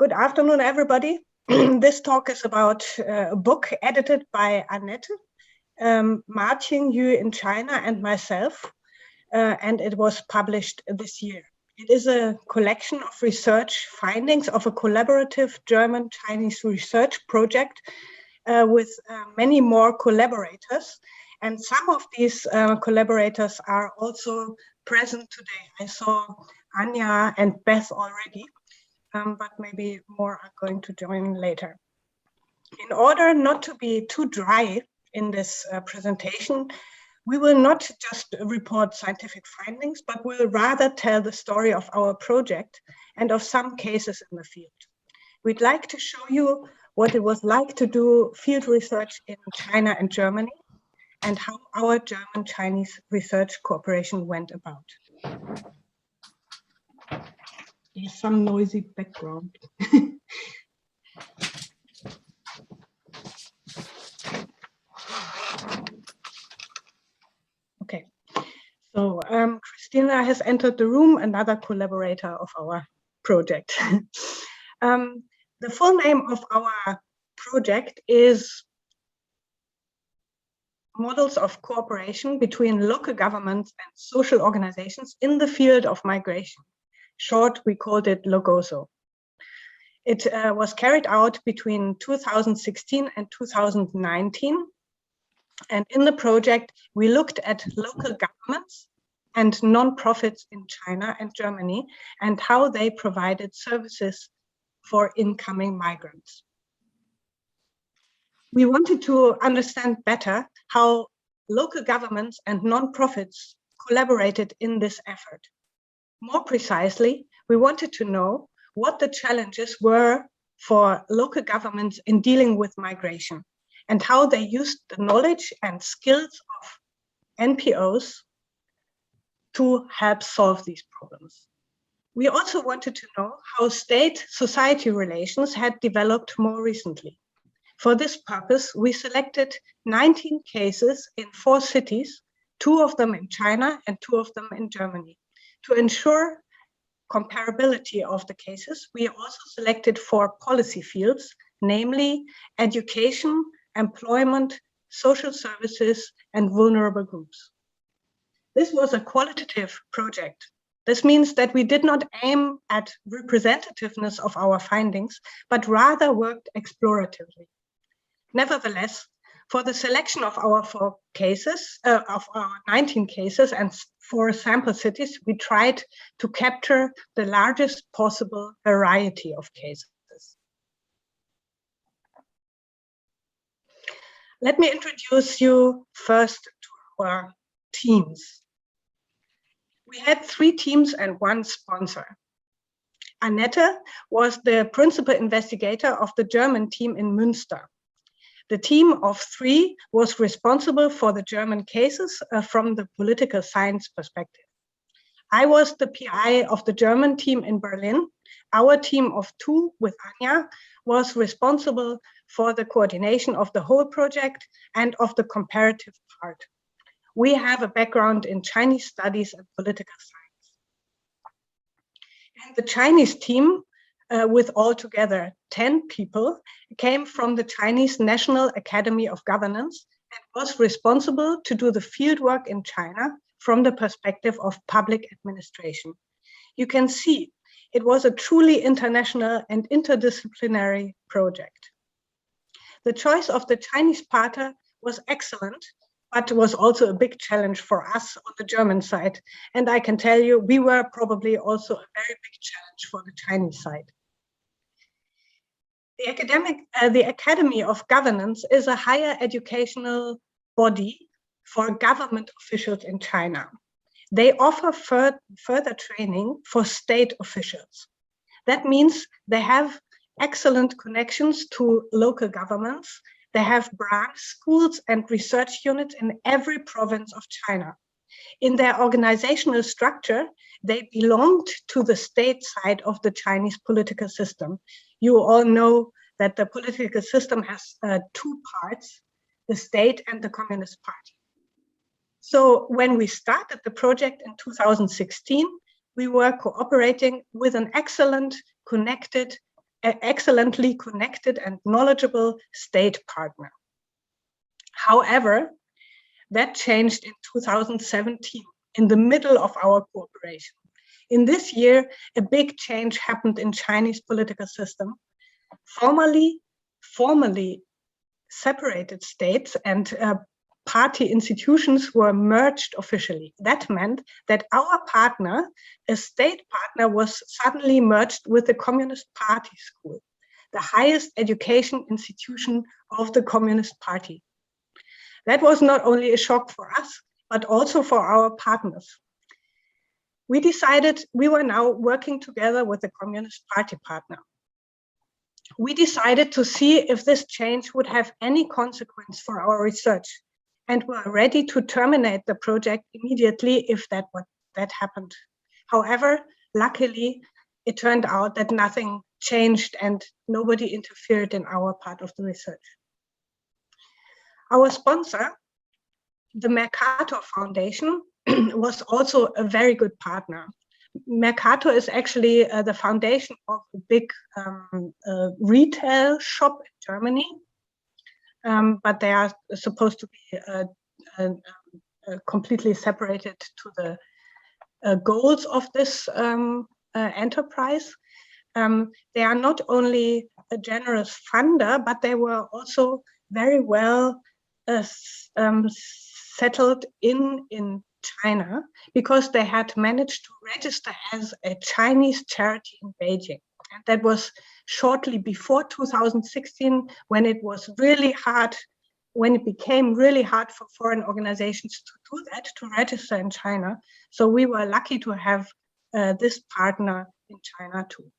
Good afternoon, everybody. This talk is about a book edited by Annette, Marching You in China and myself, and it was published this year. It is a collection of research findings of a collaborative German-Chinese research project with many more collaborators. And some of these collaborators are also present today. I saw Anja and Beth already. But maybe more are going to join later. In order not to be too dry in this presentation, we will not just report scientific findings, but we'll rather tell the story of our project and of some cases in the field. We'd like to show you what it was like to do field research in China and Germany and how our German-Chinese research cooperation went about. There's some noisy background. Okay, so Christina has entered the room, another collaborator of our project. The full name of our project is Models of Cooperation between Local Governments and Social Organizations in the Field of Migration. Short, we called it LOGOSO. It was carried out between 2016 and 2019. And in the project, we looked at local governments and non-profits in China and Germany and how they provided services for incoming migrants. We wanted to understand better how local governments and non-profits collaborated in this effort. More precisely, we wanted to know what the challenges were for local governments in dealing with migration and how they used the knowledge and skills of NGOs to help solve these problems. We also wanted to know how state-society relations had developed more recently. For this purpose, we selected 19 cases in 4 cities, 2 of them in China and 2 of them in Germany. To ensure comparability of the cases, we also selected 4 policy fields, namely education, employment, social services, and vulnerable groups. This was a qualitative project. This means that we did not aim at representativeness of our findings, but rather worked exploratively. Nevertheless, for the selection of our 4 cases, of our 19 cases and 4 sample cities, we tried to capture the largest possible variety of cases. Let me introduce you first to our teams. We had 3 teams and 1 sponsor. Annette was the principal investigator of the German team in Münster. The team of 3 was responsible for the German cases from the political science perspective. I was the PI of the German team in Berlin. Our team of 2 with Anja was responsible for the coordination of the whole project and of the comparative part. We have a background in Chinese studies and political science. And the Chinese team, with altogether 10 people, came from the Chinese National Academy of Governance and was responsible to do the fieldwork in China from the perspective of public administration. You can see it was a truly international and interdisciplinary project. The choice of the Chinese partner was excellent, but was also a big challenge for us on the German side. And I can tell you, we were probably also a very big challenge for the Chinese side. The Academy of Governance is a higher educational body for government officials in China. They offer further training for state officials. That means they have excellent connections to local governments. They have branch schools and research units in every province of China. In their organizational structure, they belonged to the state side of the Chinese political system. You all know that the political system has 2 parts, the state and the Communist Party. So when we started the project in 2016, we were cooperating with an excellent, connected excellently connected and knowledgeable state partner. However, that changed in 2017, in the middle of our cooperation. In this year, a big change happened in Chinese political system. Formally separated states and party institutions were merged officially. That meant that our partner, a state partner, was suddenly merged with the Communist Party school, the highest education institution of the Communist Party. That was not only a shock for us, but also for our partners. We decided we were now working together with the Communist Party partner. We decided to see if this change would have any consequence for our research, and were ready to terminate the project immediately if that happened. However, luckily, it turned out that nothing changed and nobody interfered in our part of the research. Our sponsor, the Mercator Foundation, was also a very good partner. Mercator is actually the foundation of a big retail shop in Germany, but they are supposed to be completely separated to the goals of this enterprise. They are not only a generous funder, but they were also very well settled in China, because they had managed to register as a Chinese charity in Beijing. And that was shortly before 2016, when it was really hard, when it became really hard for foreign organizations to do that, to register in China. So we were lucky to have this partner in China too.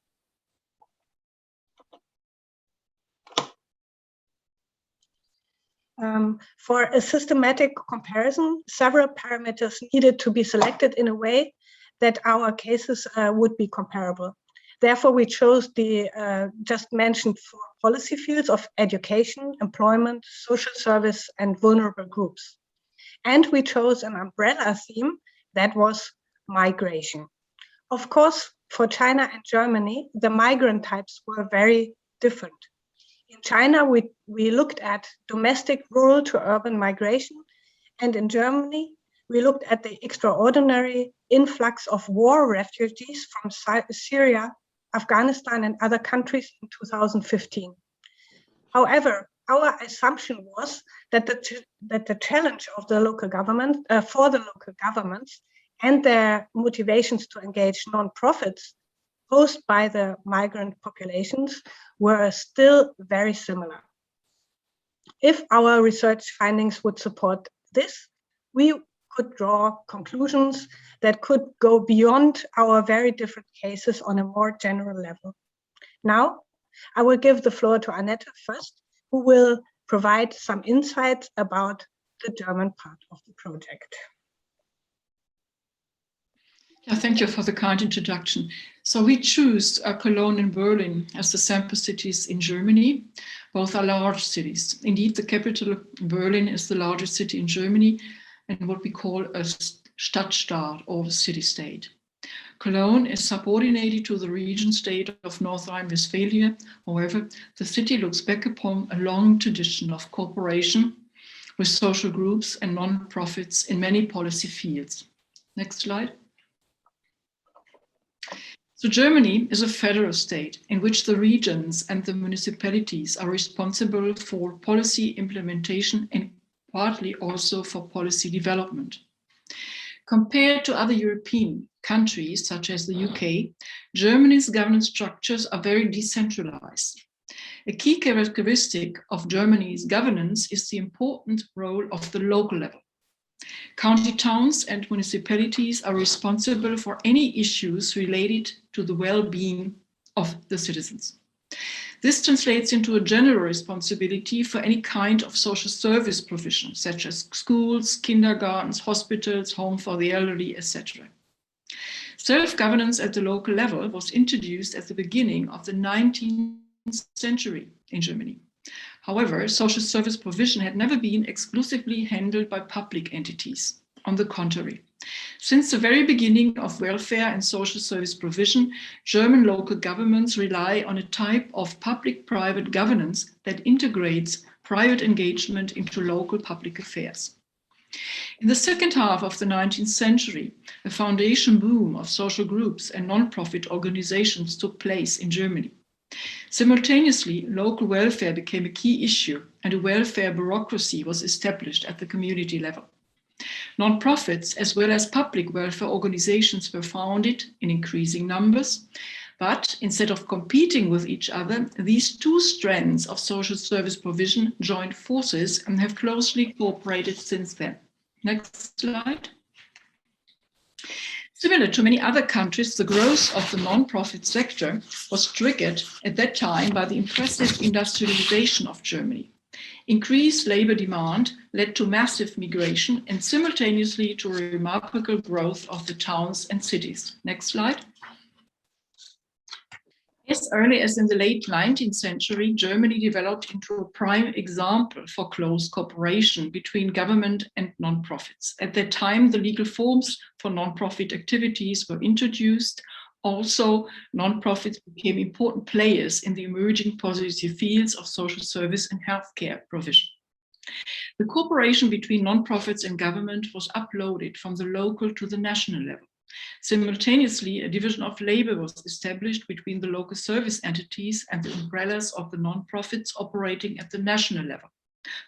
For a systematic comparison, several parameters needed to be selected in a way that our cases would be comparable. Therefore, we chose the just mentioned 4 policy fields of education, employment, social service, and vulnerable groups. And we chose an umbrella theme that was migration. Of course, for China and Germany, the migrant types were very different. In China, we looked at domestic rural to urban migration, and in Germany, we looked at the extraordinary influx of war refugees from Syria, Afghanistan, and other countries in 2015. However, our assumption was that the challenge of the local government, for the local governments, and their motivations to engage non-profits posed by the migrant populations were still very similar. If our research findings would support this, we could draw conclusions that could go beyond our very different cases on a more general level. Now, I will give the floor to Annette first, who will provide some insights about the German part of the project. Yeah, thank you for the kind introduction. So we choose Cologne and Berlin as the sample cities in Germany. Both are large cities. Indeed, the capital, Berlin, is the largest city in Germany and what we call a Stadtstaat or city-state. Cologne is subordinated to the region state of North Rhine-Westphalia. However, the city looks back upon a long tradition of cooperation with social groups and non-profits in many policy fields. Next slide. So Germany is a federal state in which the regions and the municipalities are responsible for policy implementation and partly also for policy development. Compared to other European countries, such as the UK, Germany's governance structures are very decentralized. A key characteristic of Germany's governance is the important role of the local level. County towns and municipalities are responsible for any issues related to the well-being of the citizens. This translates into a general responsibility for any kind of social service provision, such as schools, kindergartens, hospitals, home for the elderly, etc. Self-governance at the local level was introduced at the beginning of the 19th century in Germany. However, social service provision had never been exclusively handled by public entities. On the contrary, Since the very beginning of welfare and social service provision, German local governments rely on a type of public-private governance that integrates private engagement into local public affairs. In the second half of the 19th century, a foundation boom of social groups and non-profit organizations took place in Germany. Simultaneously, local welfare became a key issue, and a welfare bureaucracy was established at the community level. Non-profits as well as public welfare organizations were founded in increasing numbers, but instead of competing with each other, these two strands of social service provision joined forces and have closely cooperated since then. Next slide. Similar to many other countries, the growth of the non-profit sector was triggered at that time by the impressive industrialization of Germany. Increased labor demand led to massive migration and simultaneously to a remarkable growth of the towns and cities. Next slide. As early as in the late 19th century, Germany developed into a prime example for close cooperation between government and non-profits. At that time, the legal forms for non-profit activities were introduced. Also, non-profits became important players in the emerging policy fields of social service and healthcare provision. The cooperation between non-profits and government was uploaded from the local to the national level. Simultaneously, a division of labor was established between the local service entities and the umbrellas of the non-profits operating at the national level.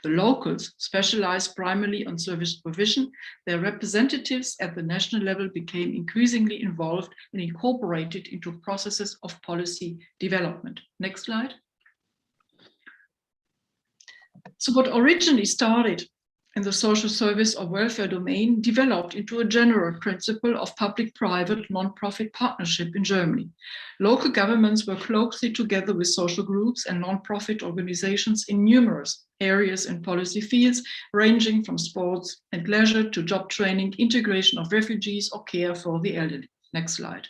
The locals specialized primarily on service provision. Their representatives at the national level became increasingly involved and incorporated into processes of policy development. Next slide. So what originally started in the social service or welfare domain developed into a general principle of public-private non-profit partnership in Germany. Local governments work closely together with social groups and non-profit organizations in numerous areas and policy fields, ranging from sports and leisure to job training, integration of refugees, or care for the elderly. Next slide.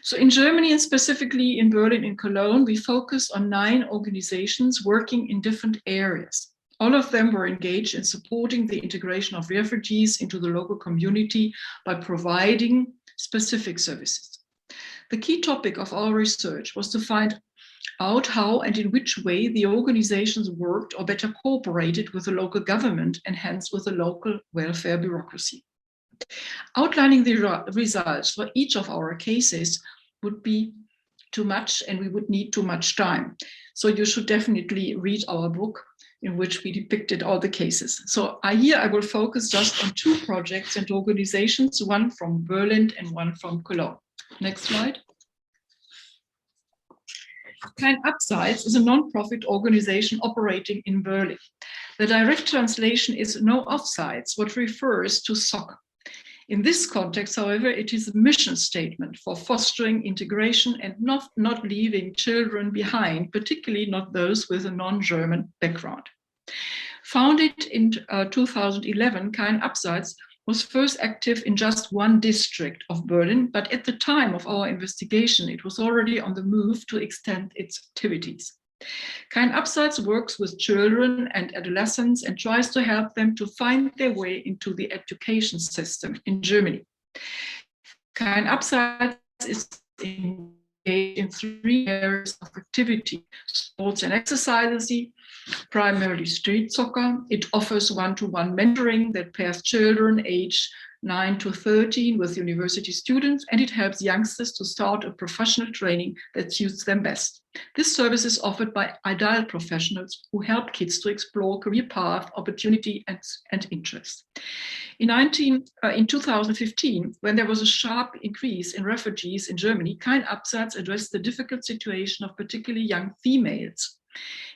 So in Germany, and specifically in Berlin and Cologne, we focus on 9 organizations working in different areas. All of them were engaged in supporting the integration of refugees into the local community by providing specific services. The key topic of our research was to find out how and in which way the organizations worked or better cooperated with the local government and hence with the local welfare bureaucracy. Outlining the results for each of our cases would be too much and we would need too much time. So you should definitely read our book in which we depicted all the cases. So here I will focus just on 2 projects and organizations, one from Berlin and one from Cologne. Next slide. Kein Abseits is a non-profit organization operating in Berlin. The direct translation is no offsides, what refers to soccer. In this context, however, it is a mission statement for fostering integration and not leaving children behind, particularly not those with a non-German background. Founded in 2011, Kein Abseits was first active in just one district of Berlin, but at the time of our investigation, it was already on the move to extend its activities. Kein Abseits works with children and adolescents and tries to help them to find their way into the education system in Germany. Kein Abseits is engaged in 3 areas of activity: sports and exercises, primarily street soccer. It offers one-to-one mentoring that pairs children aged 9 to 13 with university students, and it helps youngsters to start a professional training that suits them best. This service is offered by adult professionals who help kids to explore career path, opportunity, and interest. In 2015, when there was a sharp increase in refugees in Germany, Kein Abseits addressed the difficult situation of particularly young females.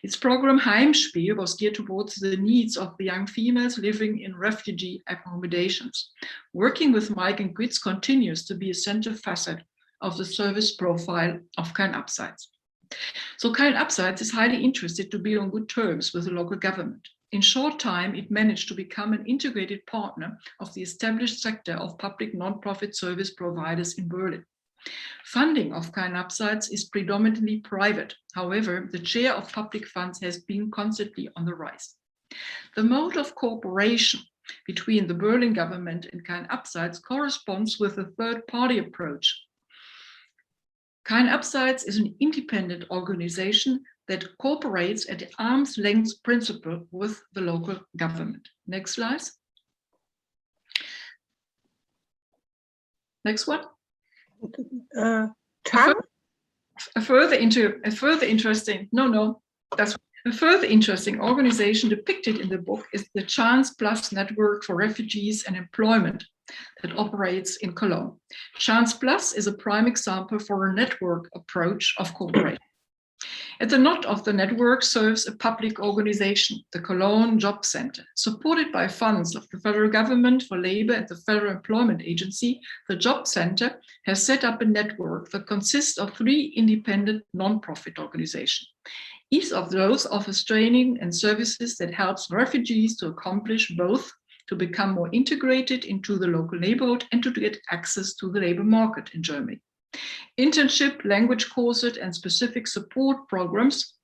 Its program Heimspiel was geared towards the needs of the young females living in refugee accommodations. Working with migrant kids continues to be a central facet of the service profile of Kein Abseits. So Kein Abseits is highly interested to be on good terms with the local government. In short time, it managed to become an integrated partner of the established sector of public non-profit service providers in Berlin. Funding of Kein Abseits is predominantly private. However, the share of public funds has been constantly on the rise. The mode of cooperation between the Berlin government and Kein Abseits corresponds with a third-party approach. Kein Abseits is an independent organization that cooperates at the arm's length principle with the local government. Next slide. Next one. A further interesting organization depicted in the book is the Chance Plus Network for Refugees and Employment that operates in Cologne. Chance Plus is a prime example for a network approach of cooperation. At the node of the network serves a public organization, the Cologne Job Center. Supported by funds of the federal government for labor and the Federal Employment Agency, the Job Center has set up a network that consists of 3 independent non-profit organizations. Each of those offers training and services that helps refugees to accomplish both, to become more integrated into the local neighborhood and to get access to the labor market in Germany. Internship, language courses, and specific support programs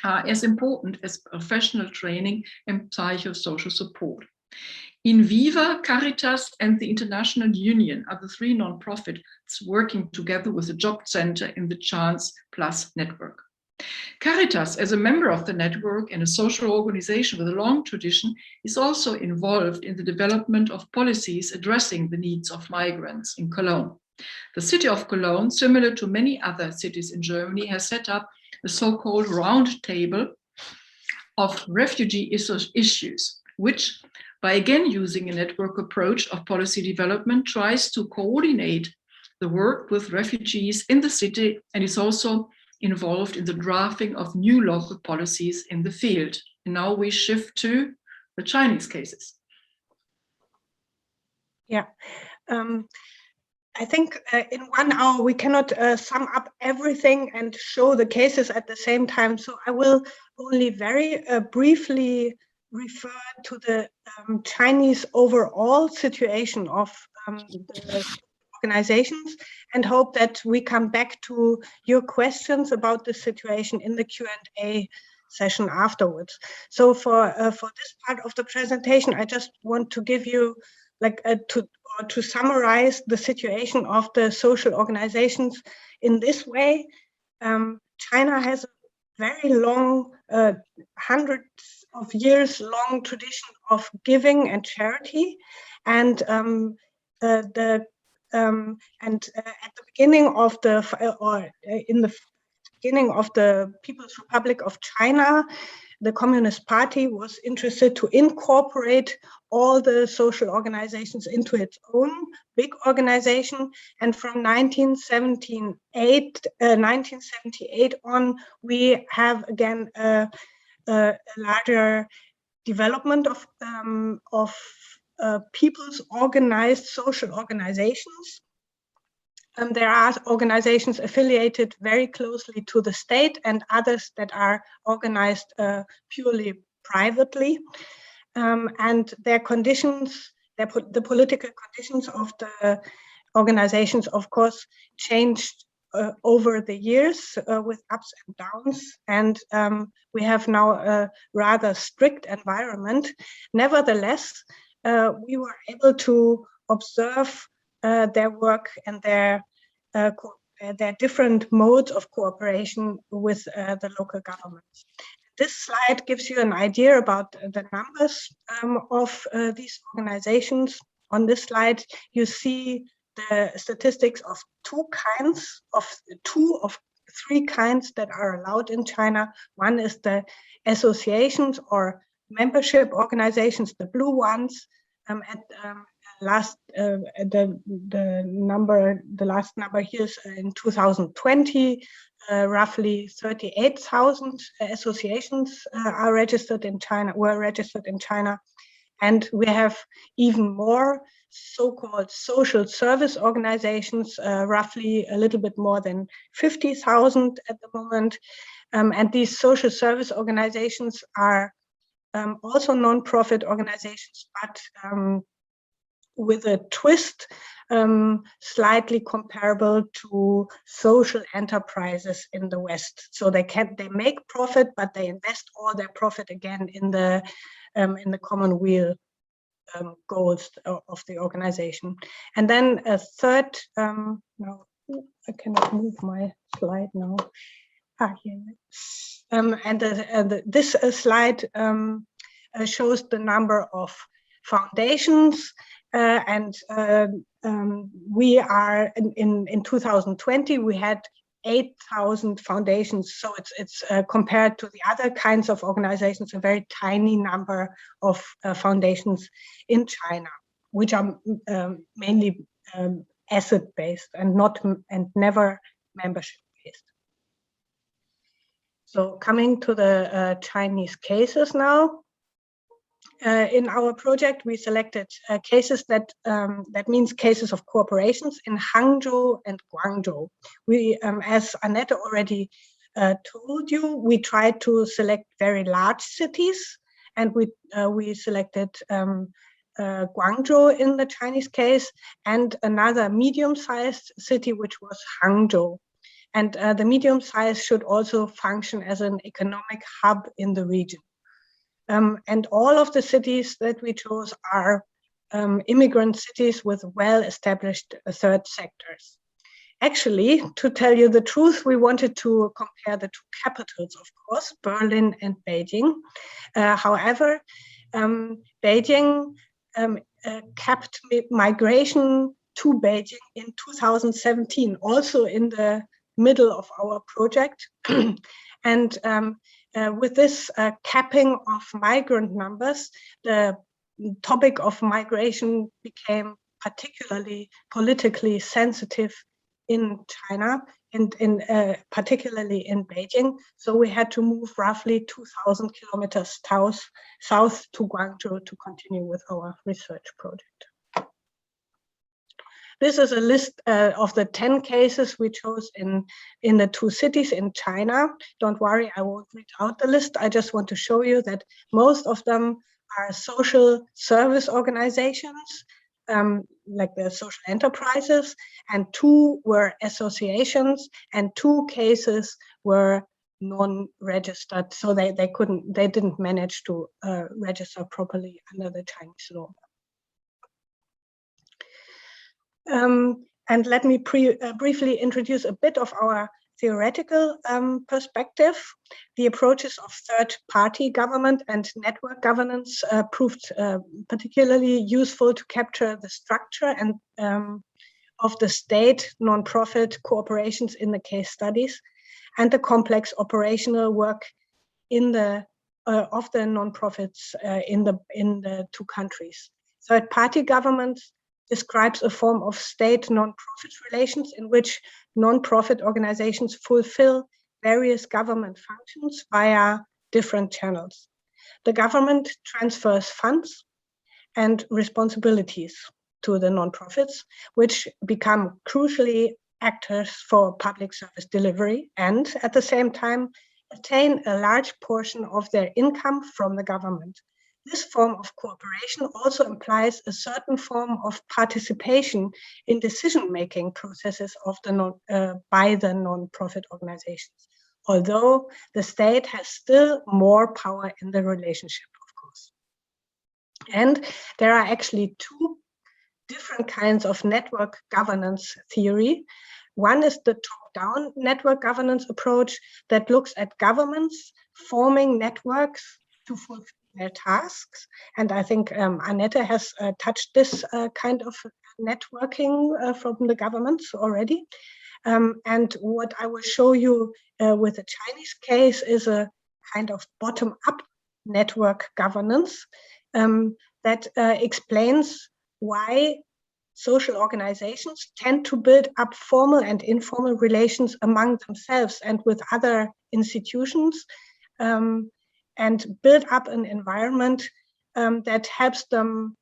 are as important as professional training and psychosocial support. Inviva, Caritas, and the International Union are the 3 non-profits working together with the Job Center in the Chance Plus network. Caritas, as a member of the network and a social organization with a long tradition, is also involved in the development of policies addressing the needs of migrants in Cologne. The city of Cologne, similar to many other cities in Germany, has set up a so-called round table of refugee issues, which, by again using a network approach of policy development, tries to coordinate the work with refugees in the city and is also involved in the drafting of new local policies in the field. And now we shift to the Chinese cases. Yeah. I think in 1 hour we cannot sum up everything and show the cases at the same time. So I will only very briefly refer to the Chinese overall situation of the organizations and hope that we come back to your questions about the situation in the Q&A session afterwards. So for this part of the presentation, I just want to give you to summarize the situation of the social organizations in this way. China has a very long, hundreds of years long tradition of giving and charity, and at the beginning of the People's Republic of China, the Communist Party was interested to incorporate all the social organizations into its own big organization. And from 1978 on, we have again a larger development of people's organized social organizations. There are organizations affiliated very closely to the state and others that are organized purely privately. And their conditions, the political conditions of the organizations, of course, changed over the years with ups and downs. And we have now a rather strict environment. Nevertheless, we were able to observe their work and their different modes of cooperation with the local governments. This slide gives you an idea about the numbers of these organizations. On this slide, you see the statistics of 2 of 3 kinds that are allowed in China. One is the associations or membership organizations, the blue ones. The last number here is in 2020, roughly 38,000 associations were registered in China, and we have even more so-called social service organizations, roughly a little bit more than 50,000 at the moment. And these social service organizations are also non-profit organizations, but with a twist, slightly comparable to social enterprises in the West. So they make profit, but they invest all their profit again in the common weal. goals of the organization. And then a third, no, I cannot move my slide now. Here. This slide shows the number of foundations, and we are in 2020 we had 8,000 foundations. So it's compared to the other kinds of organizations, a very tiny number of foundations in China, which are mainly asset-based and never membership-based. So coming to the Chinese cases now. In our project, we selected cases that means cases of cooperations in Hangzhou and Guangzhou. We, as Annette already told you, we tried to select very large cities, and we selected Guangzhou in the Chinese case, and another medium-sized city, which was Hangzhou. And the medium size should also function as an economic hub in the region. And all of the cities that we chose are immigrant cities with well-established third sectors. Actually, to tell you the truth, we wanted to compare the two capitals, of course, Berlin and Beijing. However, Beijing kept migration to Beijing in 2017, also in the middle of our project. And with this capping of migrant numbers, the topic of migration became particularly politically sensitive in China, and particularly in Beijing. So we had to move roughly 2,000 kilometers south to Guangzhou to continue with our research project. This is a list of the 10 cases we chose in the two cities in China. Don't worry, I won't read out the list. I just want to show you that most of them are social service organizations, like the social enterprises, and 2 were associations, and 2 cases were non-registered, so they didn't manage to register properly under the Chinese law. And let me briefly introduce a bit of our theoretical perspective. The approaches of third-party government and network governance proved particularly useful to capture the structure and of the state non-profit corporations in the case studies, and the complex operational work in the of the non-profits in the 2 countries. Third-party governments describes a form of state non-profit relations in which non-profit organizations fulfill various government functions via different channels. The government transfers funds and responsibilities to the non-profits, which become crucially actors for public service delivery, and at the same time attain a large portion of their income from the government. This form of cooperation also implies a certain form of participation in decision-making processes of by the non-profit organizations, although the state has still more power in the relationship, of course. And there are actually 2 different kinds of network governance theory. One is the top-down network governance approach that looks at governments forming networks to fulfill their tasks. And I think Annette has touched this kind of networking from the governments already. And what I will show you with the Chinese case is a kind of bottom-up network governance that explains why social organizations tend to build up formal and informal relations among themselves and with other institutions, and build up an environment that helps them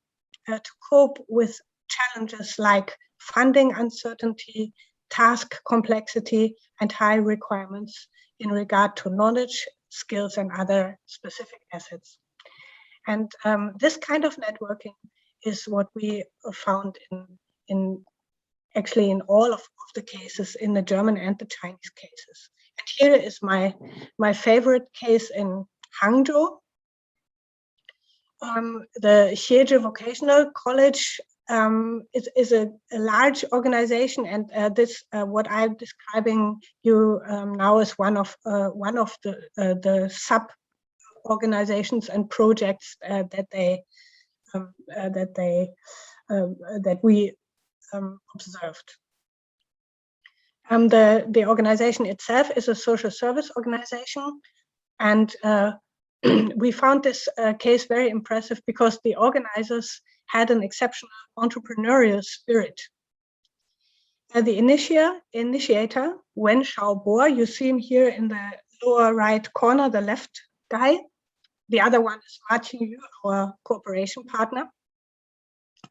to cope with challenges like funding uncertainty, task complexity, and high requirements in regard to knowledge, skills, and other specific assets. And this kind of networking is what we found actually in all of the cases, in the German and the Chinese cases. And here is my favorite case in Hangzhou. the Jeje Vocational College is a large organization, and this what I'm describing you now is one of the sub organizations and projects that we observed. The organization itself is a social service organization, and we found this case very impressive because the organizers had an exceptional entrepreneurial spirit. The initiator, Wen Xiaobo, you see him here in the lower right corner, the left guy. The other one is Martin Yu, our cooperation partner.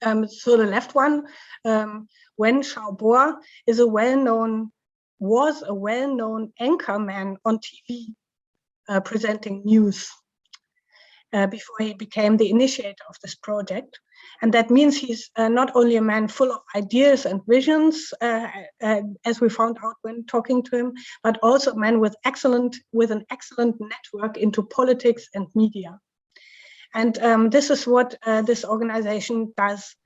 So the left one, Wen Xiaobo, was a well-known anchorman on TV, presenting news before he became the initiator of this project. And that means he's not only a man full of ideas and visions, as we found out when talking to him, but also a man with an excellent network into politics and media. And this is what this organization does.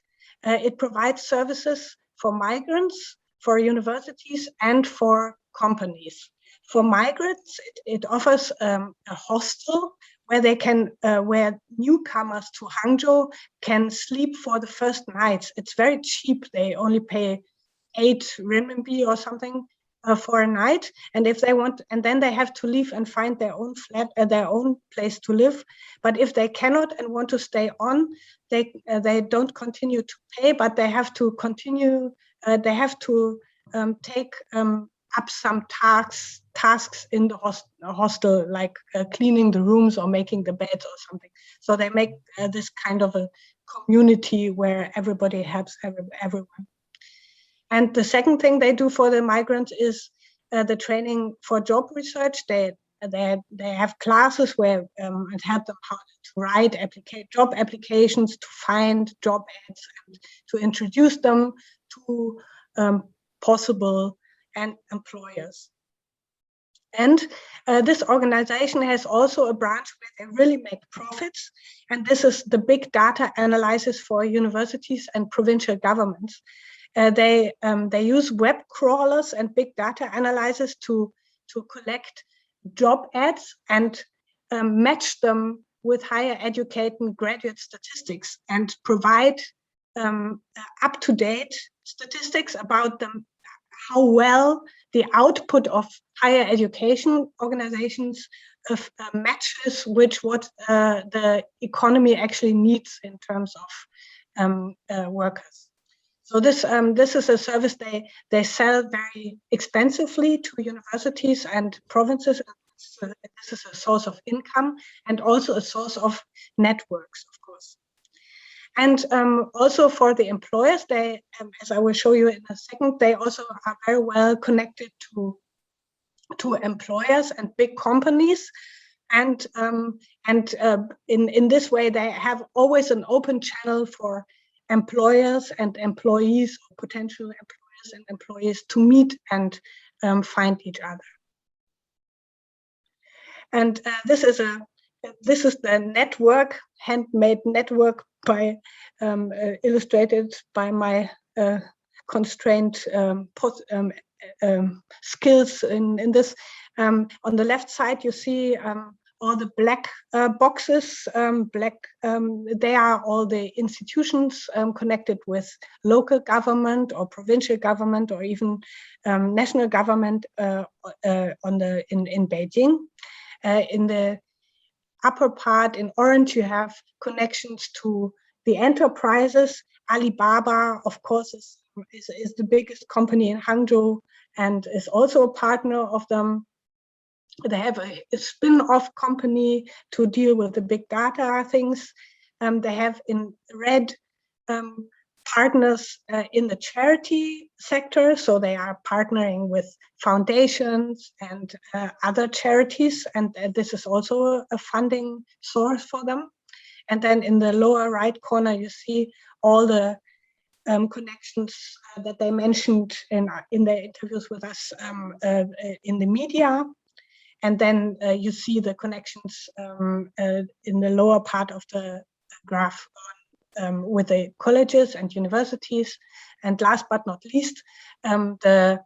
It provides services for migrants, for universities, and for companies. For migrants, it offers a hostel where they can, where newcomers to Hangzhou can sleep for the first nights. It's very cheap. They only pay 8 renminbi or something for a night. And if they want, and then they have to leave and find their own flat, their own place to live. But if they cannot and want to stay on, they don't continue to pay, but they have to continue. They have to take up some tasks in the hostel, like cleaning the rooms or making the beds or something. So they make this kind of a community where everybody helps everyone. And the second thing they do for the migrants is the training for job research. They have classes where it help them how to write job applications, to find job ads, and to introduce them to possible employers. And this organization has also a branch where they really make profits, and this is the big data analysis for universities and provincial governments. They use web crawlers and big data analysis to collect job ads and match them with higher educated graduate statistics and provide up-to-date statistics about them, how well the output of higher education organizations matches with what the economy actually needs in terms of workers. So this is a service they sell very expensively to universities and provinces. This is a source of income and also a source of networks, of course. And also for the employers, they, as I will show you in a second, they also are very well connected to employers and big companies. And in this way, they have always an open channel for employers and employees, or potential employers and employees, to meet and find each other. And this is the network, handmade network, by illustrated by my constrained skills in this. On the left side, you see all the black boxes. They are all the institutions connected with local government or provincial government or even national government in Beijing. In the upper part in orange, you have connections to the enterprises. Alibaba, of course, is the biggest company in Hangzhou and is also a partner of them. They have a spin-off company to deal with the big data things. They have in red partners in the charity sector, so they are partnering with foundations and other charities, and this is also a funding source for them. And then in the lower right corner, you see all the connections that they mentioned in their interviews with us in the media. And then you see the connections in the lower part of the graph with the colleges and universities. And last but not least, the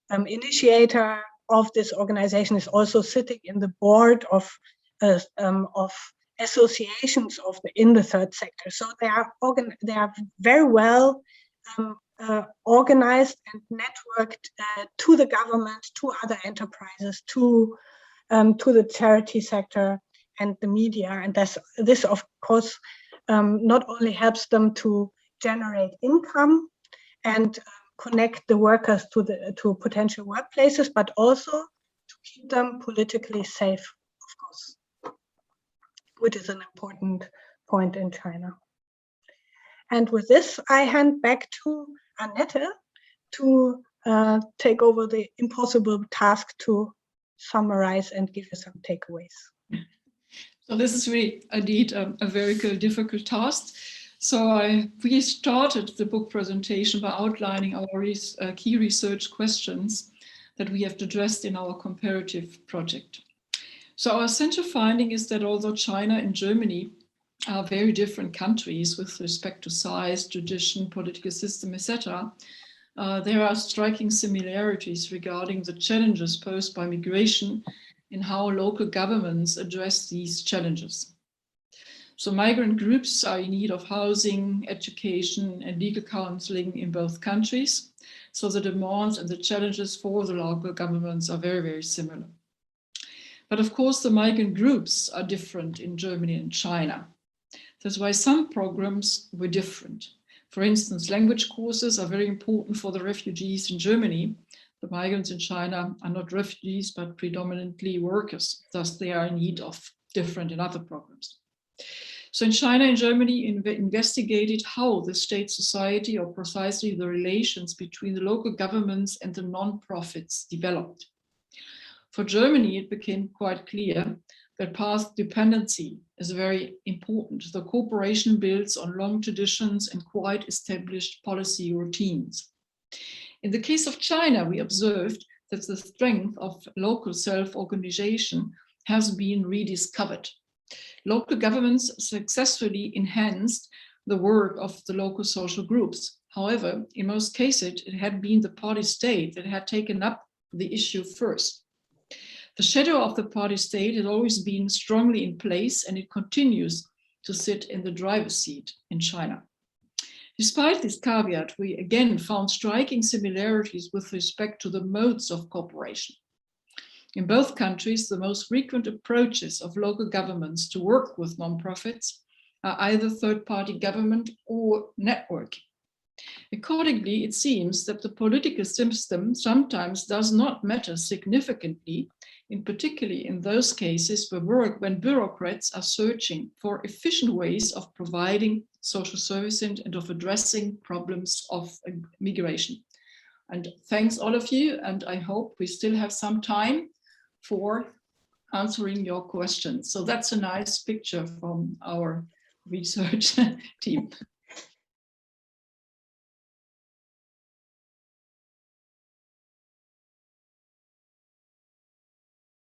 initiator of this organization is also sitting in the board of associations in the third sector. So they are very well organized and networked to the government, to other enterprises, to the charity sector and the media. And this of course not only helps them to generate income and connect the workers to potential workplaces, but also to keep them politically safe, of course, which is an important point in China. And with this, I hand back to Annette to take over the impossible task to summarize and give you some takeaways. So this is really indeed a very difficult task. So we started the book presentation by outlining our key research questions that we have addressed in our comparative project. So our central finding is that although China and Germany are very different countries with respect to size, tradition, political system, etc., there are striking similarities regarding the challenges posed by migration and how local governments address these challenges. So migrant groups are in need of housing, education, and legal counseling in both countries. So the demands and the challenges for the local governments are very similar. But of course, the migrant groups are different in Germany and China. That's why some programs were different. For instance, language courses are very important for the refugees in Germany. The migrants in China are not refugees, but predominantly workers. Thus, they are in need of different and other programs. So in China and Germany investigated how the state society, or precisely the relations between the local governments and the non-profits, developed. For Germany, it became quite clear that path dependency is very important. The cooperation builds on long traditions and quite established policy routines. In the case of China, we observed that the strength of local self-organization has been rediscovered. Local governments successfully enhanced the work of the local social groups. However, in most cases, it had been the party state that had taken up the issue first. The shadow of the party state had always been strongly in place, and it continues to sit in the driver's seat in China. Despite this caveat, we again found striking similarities with respect to the modes of cooperation. In both countries, the most frequent approaches of local governments to work with nonprofits are either third-party government or networking. Accordingly, it seems that the political system sometimes does not matter significantly, in particularly in those cases when bureaucrats are searching for efficient ways of providing social services and of addressing problems of migration. And thanks all of you, and I hope we still have some time for answering your questions. So that's a nice picture from our research team.